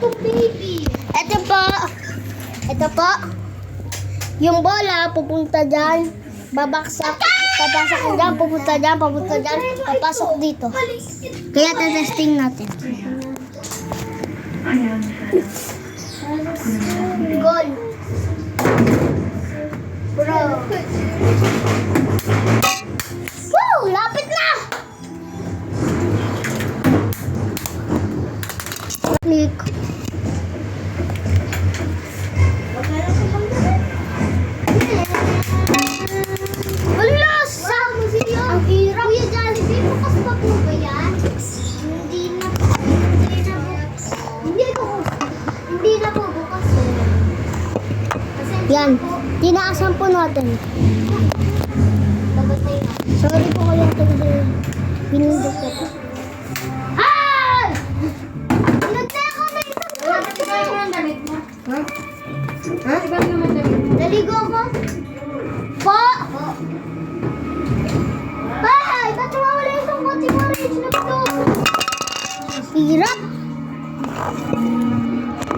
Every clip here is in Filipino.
to, baby. Ito po. Ito po. Yung bola, pupunta dyan. Babaksak. Papasok dyan, pupunta dyan, papasok dito. Kaya testing natin. Goal. Bro. Wow, lapit na! Click. Alas! Ang hirap. Kuya Jollibee, bukas pa po ba yan? Hindi na po. Hindi na po bukas. Yan. Tinaasan po natin. Sorry po kayo ito kasi pinindot ko po. Ay! Nagteko na isang kotse! Ha? Naligo ako? Po! Ay! Ba't nawawala isang kotse mo rin? Hirap!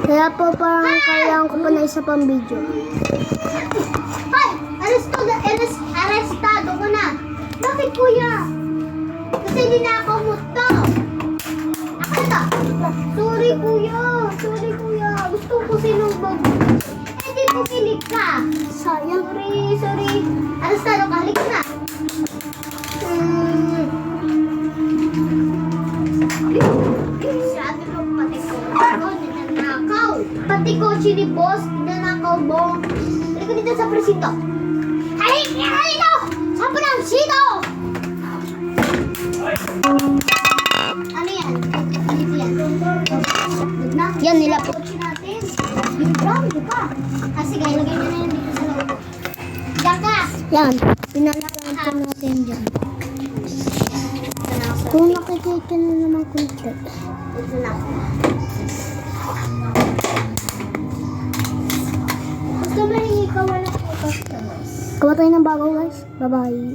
Kaya po parang kailangan ko pa na isa pang video. Ay! Arestado ko na! Bakit kuya? Kasi hindi na ako muto. Akala! Sorry kuya. Gusto ko sinumbog. Hindi po pilik ka. Sayang. Sorry. Arestado ka, halik na. Sabi ko pati ko. Ninanakaw. Pati ko chili boss. Ninanakaw mo. Halik ko dito sa presinto. Halik dito! Sa presinto! Ano yan? Ano yan? Yan nila po. Yung brown, di ba? Sige, ilagay nyo na yan dito sa loob. Diyan ka! Yan. Pinalakan po natin dyan. Kung nakikita na naman kunti. Ito na ako. Gusto ba yung ikaw wala ko? Gawa tayo ng bago guys. Bye-bye.